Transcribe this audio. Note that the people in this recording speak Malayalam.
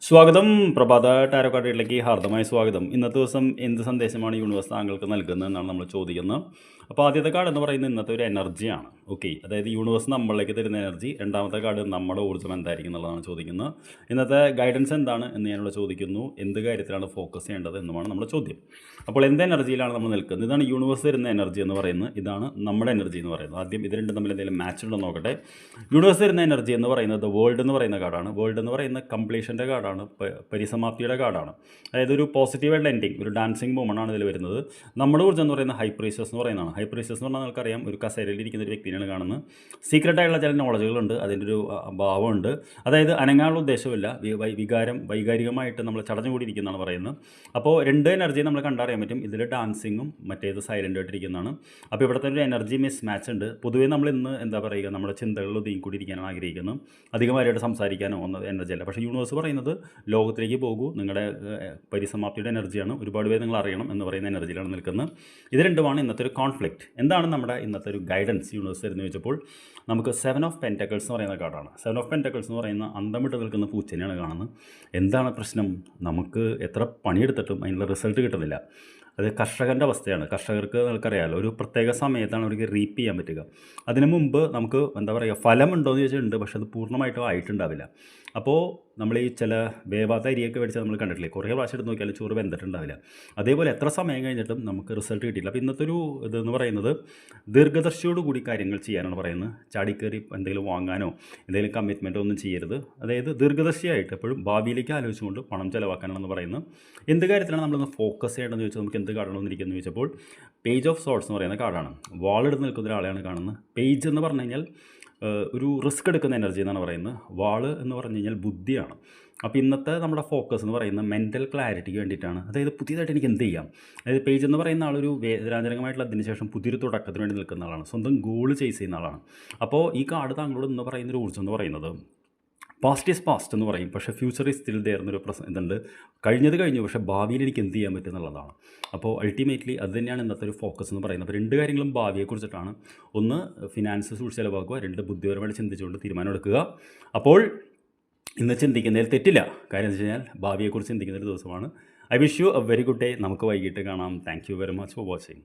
സ്വാഗതം. പ്രഭാത ടാരോ കാർഡിലേക്ക് ഹാർദമായ സ്വാഗതം. ഇന്നത്തെ ദിവസം എന്ത് സന്ദേശമാണ് യൂണിവേഴ്സ് താങ്കൾക്ക് നൽകുന്നത് എന്നാണ് നമ്മൾ ചോദിക്കുന്നത്. അപ്പോൾ ആദ്യത്തെ കാർഡ് എന്ന് പറയുന്നത് ഇന്നത്തെ ഒരു എനർജിയാണ്. ഓക്കെ, അതായത് യൂണിവേഴ്സ് നമ്മളിലേക്ക് തരുന്ന എനർജി. രണ്ടാമത്തെ കാർഡ് നമ്മുടെ ഊർജ്ജം എന്തായിരിക്കും എന്നുള്ളതാണ് ചോദിക്കുന്നത്. ഇന്നത്തെ ഗൈഡൻസ് എന്താണ് എന്ന് ഞാനിവിടെ ചോദിക്കുന്നു. എന്ത് കാര്യത്തിലാണ് ഫോക്കസ് ചെയ്യേണ്ടത് എന്നുമാണ് നമ്മുടെ ചോദ്യം. അപ്പോൾ എന്ത് എനർജിയിലാണ് നമ്മൾ നിൽക്കുന്നത്? ഇതാണ് യൂണിവേഴ്സ് തരുന്ന എനർജി എന്ന് പറയുന്നത്. ഇതാണ് നമ്മുടെ എനർജി എന്ന് പറയുന്നത്. ആദ്യം ഇത് രണ്ടും തമ്മിൽ എന്തെങ്കിലും മാച്ച് ഉണ്ടോ നോക്കട്ടെ. യൂണിവേഴ്സ് തരുന്ന എനർജി എന്ന് പറയുന്നത് വേൾഡ് എന്ന് പറയുന്ന കാർഡാണ്. വേൾഡ് എന്ന് പറയുന്ന കംപ്ലീഷൻ്റെ കാർഡാണ്, പരിസമാപ്തിയുടെ കാർഡാണ്. അതായത് ഒരു പോസിറ്റീവായിട്ടുള്ള എൻഡിങ്, ഒരു ഡാൻസിങ് മൂമെൻ്റ് ആണ് ഇതിൽ വരുന്നത്. നമ്മുടെ ഊർജ്ജം എന്ന് പറയുന്നത് ഹൈ പ്രീസസ് എന്ന് പറയുന്നതാണ്. ഹൈ പ്രീസസ് എന്ന് പറഞ്ഞാൽ നിങ്ങൾക്കറിയാം, ഒരു കസേരയിൽ ഇരിക്കുന്ന ഒരു വ്യക്തിയാണ് കാണുന്നത്. സീക്രട്ടായിട്ടുള്ള ചില നോളജുകളുണ്ട്, അതിൻ്റെ ഒരു ഭാവമുണ്ട്. അതായത് അനങ്ങാനുള്ള ഉദ്ദേശമില്ല, വൈകാരികമായിട്ട് നമ്മൾ ചടഞ്ഞുകൂടിയിരിക്കുന്നതാണ് പറയുന്നത്. അപ്പോൾ രണ്ട് എനർജി നമ്മൾ കണ്ടറിയാൻ പറ്റും. ഇതിൽ ഡാൻസിങ്ങും മറ്റേത് സൈലൻ്റ് ആയിട്ടിരിക്കുന്നതാണ്. അപ്പോൾ ഇവിടുത്തെ ഒരു എനർജി മിസ് മാച്ച് ഉണ്ട്. പൊതുവേ നമ്മൾ ഇന്ന് എന്താ പറയുക, നമ്മുടെ ചിന്തകളിൽ ഒതുങ്ങിക്കൂടിയിരിക്കാനാണ് ആഗ്രഹിക്കുന്നത്. അധികമായിട്ട് സംസാരിക്കാനോ ഒന്നും എനർജി അല്ല. പക്ഷേ യൂണിവേഴ്സ് പറയുന്നത് ലോകത്തിലേക്ക് പോകൂ, നിങ്ങളുടെ പരിസമാപ്തിയുടെ എനർജിയാണ്, ഒരുപാട് പേര് നിങ്ങൾ അറിയണം എന്ന് പറയുന്ന എനർജിയിലാണ് നിൽക്കുന്നത്. ഇത് രണ്ടുമാണ് ഇന്നത്തെ ഒരു കോൺഫ്ലിക്റ്റ്. എന്താണ് നമ്മുടെ ഇന്നത്തെ ഒരു ഗൈഡൻസ് യൂണിവേഴ്സ് എന്ന് ചോദിച്ചപ്പോൾ നമുക്ക് 7 ഓഫ് പെൻറ്റക്കിൾസ് എന്ന് പറയുന്ന കാർഡാണ്. 7 ഓഫ് പെൻറ്റക്കിൾസ് എന്ന് പറയുന്ന അന്തമിട്ട് നിൽക്കുന്ന പൂച്ചനെയാണ് കാണുന്നത്. എന്താണ് പ്രശ്നം? നമുക്ക് എത്ര പണിയെടുത്തിട്ടും അതിനുള്ള റിസൾട്ട് കിട്ടുന്നില്ല. അത് കർഷകൻ്റെ അവസ്ഥയാണ്. കർഷകർക്ക് നിങ്ങൾക്കറിയാമല്ലോ, ഒരു പ്രത്യേക സമയത്താണ് അവർക്ക് റീപ്പ് ചെയ്യാൻ പറ്റുക. അതിനു മുമ്പ് നമുക്ക് എന്താ പറയുക, ഫലമുണ്ടോ എന്ന് ചോദിച്ചിട്ടുണ്ട്, പക്ഷേ അത് പൂർണ്ണമായിട്ടും ആയിട്ടുണ്ടാവില്ല. അപ്പോൾ നമ്മൾ ഈ ചില വേവാത്ത അരിയൊക്കെ മേടിച്ചാൽ നമ്മൾ കണ്ടിട്ടില്ലേ, കുറേ പ്രാവശ്യം എടുത്ത് നോക്കിയാൽ ചോറ് വെന്തിട്ടുണ്ടാവില്ല. അതേപോലെ എത്ര സമയം കഴിഞ്ഞിട്ടും നമുക്ക് റിസൾട്ട് കിട്ടിയില്ല. അപ്പോൾ ഇന്നത്തെ ഒരു ഇതെന്ന് പറയുന്നത് ദീർഘദർശിയോടുകൂടി കാര്യങ്ങൾ ചെയ്യാനാണ് പറയുന്നത്. ചാടിക്കയറി എന്തെങ്കിലും വാങ്ങാനോ എന്തെങ്കിലും കമ്മിറ്റ്മെൻറ്റോ ഒന്നും ചെയ്യരുത്. അതായത് ദീർഘദർശിയായിട്ട് എപ്പോഴും ഭാവിയിലേക്ക് ആലോചിച്ചുകൊണ്ട് പണം ചിലവാക്കാനാണെന്ന് പറയുന്നത്. എന്ത് കാര്യത്തിലാണ് നമ്മളൊന്ന് ഫോക്കസ് ചെയ്യേണ്ടതെന്ന് ചോദിച്ചാൽ നമുക്ക് എന്ത് കാർഡാണ് വന്നിരിക്കുന്നത് ചോദിച്ചപ്പോൾ പേജ് ഓഫ് സോൾട്സ് എന്ന് പറയുന്ന കാർഡാണ്. വാളെടുത്ത് നിൽക്കുന്ന ഒരാളെയാണ് കാണുന്നത്. പേജ് എന്ന് പറഞ്ഞു കഴിഞ്ഞാൽ ഒരു റിസ്ക് എടുക്കുന്ന എനർജി എന്നാണ് പറയുന്നത്. വാള് എന്ന് പറഞ്ഞു കഴിഞ്ഞാൽ ബുദ്ധിയാണ്. അപ്പോൾ ഇന്നത്തെ നമ്മുടെ ഫോക്കസ് എന്ന് പറയുന്നത് മെൻ്റൽ ക്ലാരിറ്റിക്ക് വേണ്ടിയിട്ടാണ്. അതായത് പുതിയതായിട്ട് എനിക്ക് എന്ത് ചെയ്യാം. അതായത് പേജ് എന്ന് പറയുന്ന ആളൊരു വേദനാജനകമായിട്ടുള്ള അതിനുശേഷം പുതിയൊരു തുടക്കത്തിന് വേണ്ടി നിൽക്കുന്ന ആളാണ്. സ്വന്തം ഗോൾ ചേസ് ചെയ്യുന്ന ആളാണ്. അപ്പോൾ ഈ കാർഡ് താങ്കളോട് ഇന്ന് പറയുന്നൊരു ഊർജ്ജം എന്ന് പറയുന്നത് പാസ്റ്റ് ഈസ് പാസ്റ്റ് എന്ന് പറയും, പക്ഷേ ഫ്യൂച്ചർ ഈസ് സ്റ്റിൽ ദെയർ എന്നൊരു ഇതുണ്ട്. കഴിഞ്ഞത് കഴിഞ്ഞു, പക്ഷേ ഭാവിയിൽ എനിക്ക് എന്ത് ചെയ്യാൻ പറ്റും എന്നുള്ളതാണ്. അപ്പോൾ അൾട്ടിമേറ്റ്ലി അത് തന്നെയാണ് ഇന്നത്തെ ഒരു ഫോക്കസ് എന്ന് പറയുന്നത്. അപ്പോൾ രണ്ട് കാര്യങ്ങളും ഭാവിയെക്കുറിച്ചിട്ടാണ്. ഒന്ന് ഫിനാൻസ് സൂക്ഷിച്ച് ചിലവാക്കുക, രണ്ട് ബുദ്ധിപരമായിട്ട് ചിന്തിച്ചുകൊണ്ട് തീരുമാനം എടുക്കുക. അപ്പോൾ ഇന്ന് ചിന്തിക്കുന്നതിൽ തെറ്റില്ല. കാര്യം എന്ന് വെച്ച് കഴിഞ്ഞാൽ ഭാവിയെക്കുറിച്ച് ചിന്തിക്കുന്ന ഒരു ദിവസമാണ്. I wish you A very good day. നമുക്ക് വൈകിട്ട് കാണാം. Thank you very much for watching.